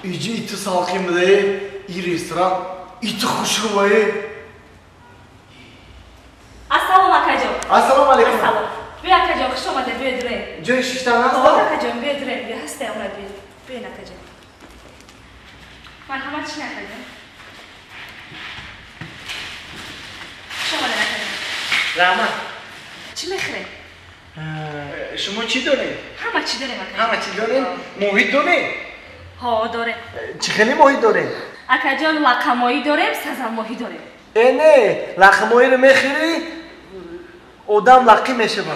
İyice iti salkım de, iyi restoran, iti kuşu var. Assalomu akajon. Assalomu alaykum. Assalom. Bu akajon xush omadi, bu yerda. Joy shishdan To'g'ri nasıl? akajon, bu yerda. Bu hasta omadi. Bu yer akajon. Marhamat shina akajon. Xush omadi akajon. Rahmat. Chi mehri? Shimo chi done? Hamma chi dore akajon. Hamma chi done? Muhit done? Ha, dore. Chi kheli muhit done? Akajon laqamoyi dore, sazanmoyi dore. Ne, laqamoyi رو میخری آدم لقی میشه با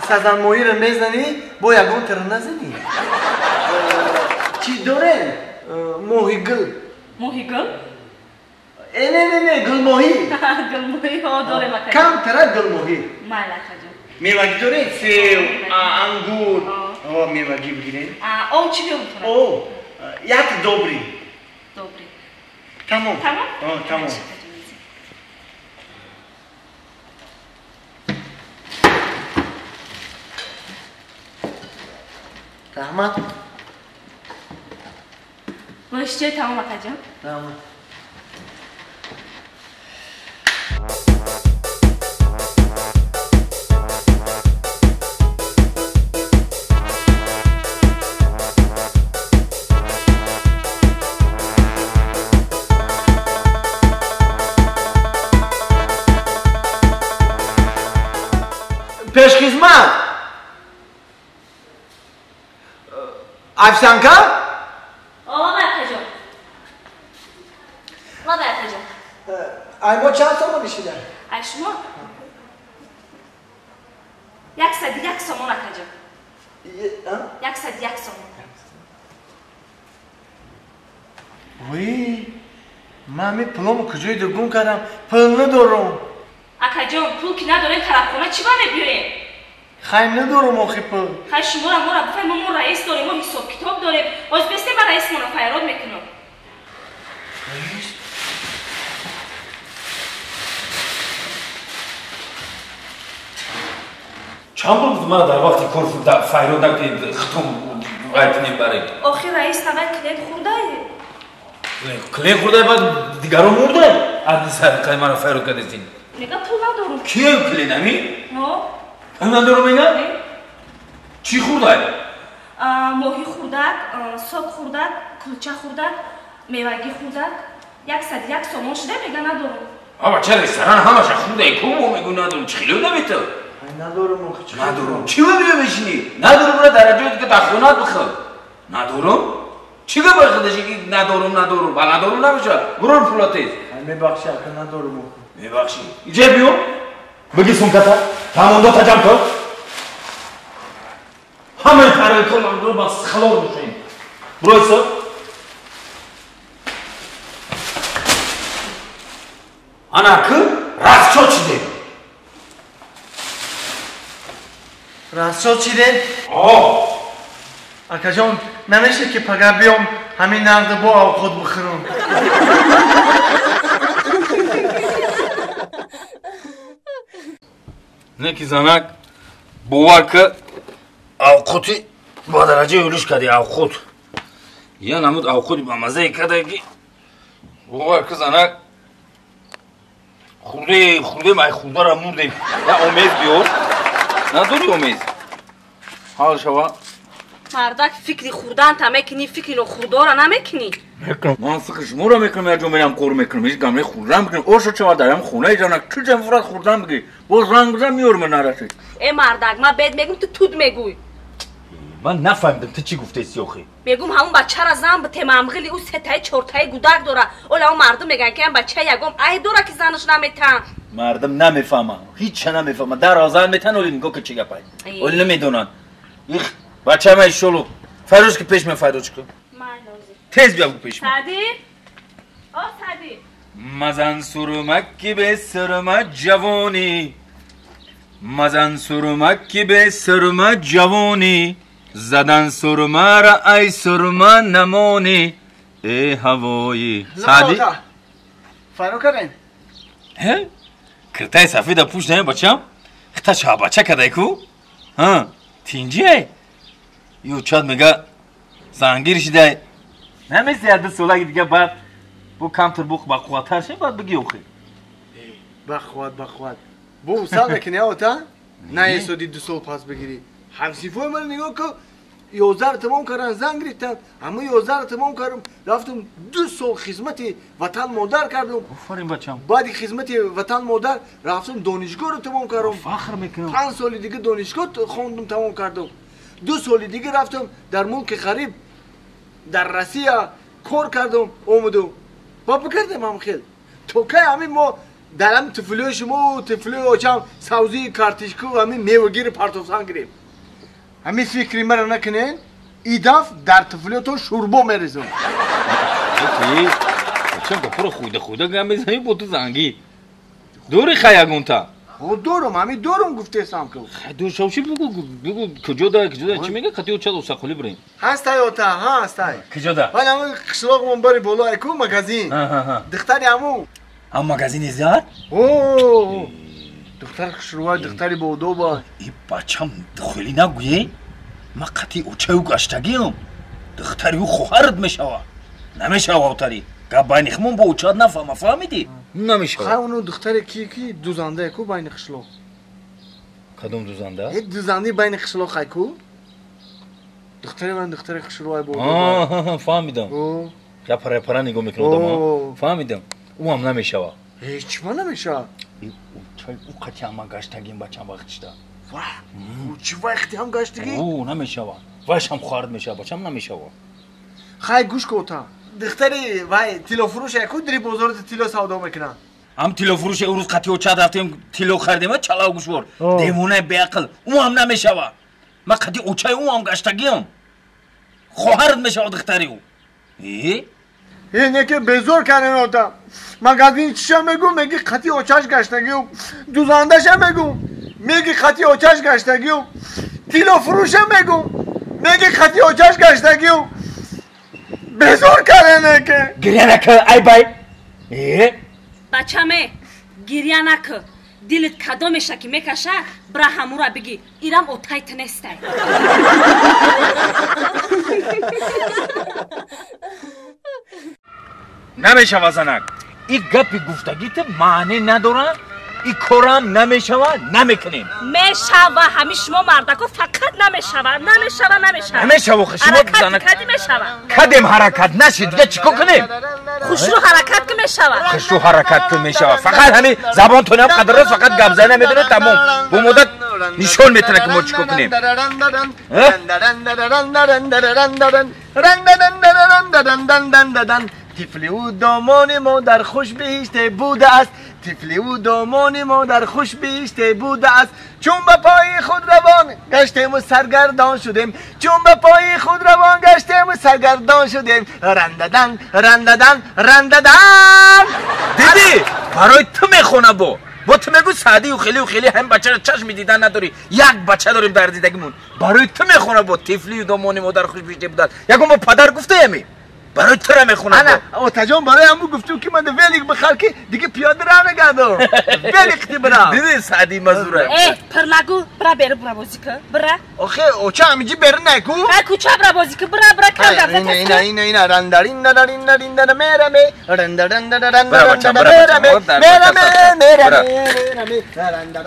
سازنمایی رو میزنی با یگان تر نزنی چی داره؟ ماهی گل Mohi gul? نه گل ماهی Gul mohi ha dore akajon. کم تره گل ماهی Mayli akajon. میوگی داره؟ سیو، انگور میوگی بگیرین Ovchi yo'q. او یک دوبری Dobri. تمام Tamam? تمام رحمت No'ishchi tamom akajon. رحمت پیش خدمت افسانکا آقا akajon. Nada akajon. ayma چند سال میشیدن Ay shuma. Yaksad yak somon akajon. Yaksad yak somon. وی من می پلومو کجای دو گم کردم پل ندارم Akajon pul ki نداره tarafxona chi bane biyorin? خیلی ندارم آخی پل Hay shuma mora bifahmi ma rais dorim, ma hisob kitob dorim. O'zbekiston ba rais mana fayrod mekunam. چند روز من در وقتی کورس در فایرودک ختم قایتنیم برای Oxir rais navay klient khurday. کلی خورده بعد دیگران مرده از سر قیمه رو فایرود کردین Nega pul nadorim. کیه کلی نمی؟ No. من دارم اینه؟ چی خورده؟ Mohi khurdak, sok khurdak, kulcha khurdak, mevagi khurdak. Yaksad yak somon shida mega nadorim. آبا چه رستوران همش خورده ای کوم میگو ندارم چی خیلی نمیته؟ ندارم آخی چی ندارم چی ببینه بشینی؟ ندارم برای درجه دیگه در خونات بخواه ندارم؟ چی که باید که ندارم با ندارم نمیشه برون پولاتیز میبخشی که ندارم میبخشی اینجا بیو بگی سونکتا تمام دو تا جمع کن همه کارای کنم رو با خلال بشین برو ایسا انا که راست چو چی ده راستشو چی ده؟ آه اکا جان نمیشه که پگه بیام همین نقد با او خود بخورم نه ki zanak bu varka avkutu bu derece ölüş kadi avkut. Ya namut avkut ba mazay kadaki bu varka zanak khurde may khudara murde ya omez diyor. Ne duri omez? Hal şava. Mardak fikri khurdan ta mekini fikri khurdora namekini. Mekram. Man fikriş mora mekram ya jo meram kor mekram. Hiç gamle khurdan mekram. O şu çava daram khunay janak çu jam furat khurdan bigi. Bu rangza miyor men arası. Mardak ma bed megum tu tud meguy. من نفهمیدم تو چی گفته سیاخی میگم همون بچه را زن به تمامغلی او ستای چورتای گودک داره اولا اون مردم میگن که این بچه یگم ای داره که زنش نمیتن مردم نمیفهمن هیچ نمیفهمن در آزان میتن اولی میگو که چی گپای اولی نمیدونن ایخ بچه همه شلو فروش که پیش من فروش کن تیز بیا بگو پیش من صدیق صدیق مزن سرمکی به سرم جوانی مزن سرمکی به سرم جوانی زدن سرما را ای سرما نمانی ای هوایی سعدی فرو کردن he? Kırtay safida puş ne bacham? Khta cha bacha kadai ku? Ha, tinji hai. Yu chad mega زنگیر شده نمیسی یاد سولاگی دیگه بعد بو کمتر بو بقواتر شه بعد بگی اوخی بخواد بو سال بکنی اوتا نه یه سودی 2 سال پاس بگیری همسیفوی من نگاه که 11 تمام کردن زنگ ریختن اما 11 تمام کردم رفتم 2 سال خدمت وطن مادر کردم آفرین بچم بعد خدمت وطن مادر رفتم دانشگاه رو تمام کردم فخر میکنم 5 سال دیگه دانشگاه خوندم تمام کردم 2 سال دیگه رفتم در ملک غریب در روسیه کار کردم اومدم بابا کردم هم خیلی تو که همین ما در هم طفلی شما و طفلی آچم سوزی کارتشکو همین میوگیر پرتوفسان گریم همین فکری مرا نکنین ایداف در طفلی تو شوربا میریزم چه گفر خوده گم میزنی با تو زنگی دوری خیاگون تا دورم همین دورم گفته سام که دور شوشی بگو کجا ده چی میگه کتی اوچه دو سخولی بریم هست ها هست کجا ده ولی همون قشلاق من باری بالا ایکو مگازین دختری همون هم مگازین زیاد؟ اوه دختر خشروای دختری بودو با ای بچم دخلی نگویی؟ ما قطعی اوچه و گشتگیم دختری او خوهرد میشوه نمیشوه اوتری گبانی خمون با اوچه نفهمه فهمیدی؟ نمیشوه خواهی اونو دختر کی دوزنده ایکو بین خشلاق کدوم دوزنده؟ یک دوزنده بین خشلاق ایکو دختری من دختر خشروای بودو با فهمیدم یا پره نگاه میکنم فهمیدم او هم نمیشوه هیچ ما نمیشه او قطعی همه گشتگیم بچم وقتش ده او چی وقتی هم گشتگی؟ او نمیشوه وش هم خوارد میشه بچم نمیشوه خواهی گوش کوتا دختری وای تیلو فروش ایکو دری بزرگ تیلو سودا میکنن هم تیلو فروش او روز قطعی اوچه رفتیم تیلو خریدیم چلاو گوش بور دیمونه بیعقل او هم نمیشوه ما قطعی اوچه او هم گشتگیم خوهرد میشوه دختری او اینه که بزرگ کردن اوتا مگازین چیشا میگو میگی خطی اوچاش گشتگیم دوزندش میگو میگی خطی اوچاش گشتگیم تیلو فروش میگو میگی خطی اوچاش گشتگیم بزرگ کردن که گریه نکه ای بای بچمه گریه نکه دلت کدامشه که میکشه برا همون را بگی ایرم اوتایت نسته نمیشوه زنک این گپی گفتگیت معنی نداره این کارم نمیشوه نمیکنیم میشوه همه شما مردکو فقط نمیشوه خشما حرکت کدی میشوه کدیم حرکت نشید دیگه چیکو کنیم خوشرو حرکت که میشوه خوشرو حرکت که میشوه فقط همین زبان تونم قدر است فقط گبزه نمیدونه تمام با مدت نشون میتونه که ما چیکو کنیم طفلی او دامان ما در خوش بهشته بوده است طفلی او دامان ما در خوش بهشته بوده است چون به پای خود روان گشتیم و سرگردان شدیم چون به پای خود روان گشتیم و سرگردان شدیم رنددن دیدی برای تو میخونه با تو میگو سعدی و خیلی هم بچه رو چشم دیدن نداری یک بچه داریم در دیدگیمون برای تو میخونه با طفلی و دامان ما در خوش بهشته بوده است یکم با پدر گفته همی برای تو را میخونم انا اوتاجان برای همو گفتم که من ویلیک بخال که دیگه پیاده را نگردم ویلیک تی برا دیدی سعدی مزوره پر نگو برا بازی که برا آخه اوچه همیجی بر نکو کوچه برا بازی که برا کم گفته اینا رندارین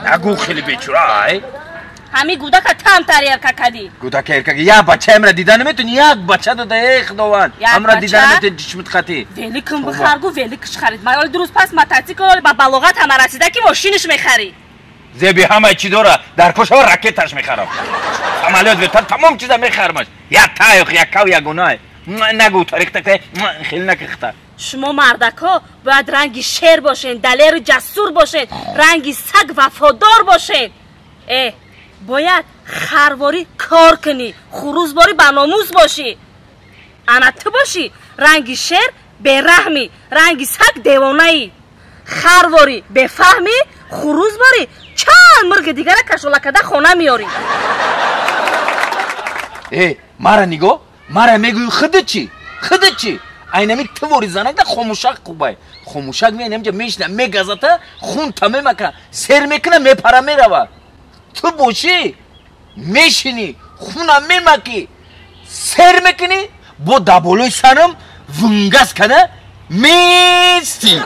نگو خیلی بیچاره همی گودک تام تاریر ککدی گودک ارکگی یا بچه امرا دیدن میتونی یک بچه داده ای خداوند امرا دیدن میتونی چشمت خطی ولی کم بخرگو ولی کش خرید من درست پس متاتیکل با بلوغت هم رسیده که ماشینش میخری زبی همه چی داره در کشا راکتش میخرم عملیات ویتر تمام چیزا میخرمش یا تایخ یا کو یا گناه نگو تاریخ تک خیلی نکخته شما مردکا باید رنگی شیر باشین دلیر جسور باشین رنگی سگ وفادار باشین باید خرواری کار کنی خروزباری بناموز باشی انا تو باشی رنگی شیر بیرحمی رنگی سگ دیوانه‌ای خرواری بفهمی خروزباری چند مرگ دیگر کشولکده خونه میاری مرا نگاه مرا میگوی خودت چی اینمی توری زنک ده خاموشک خوبه خاموشک میان اینجا میشنه میگذته خون تمه مکنه سر میکنه میپره میروه تو باشی میشینی خونم میمکی سر میکنی با دبالوی سرم ونگس کنه میستی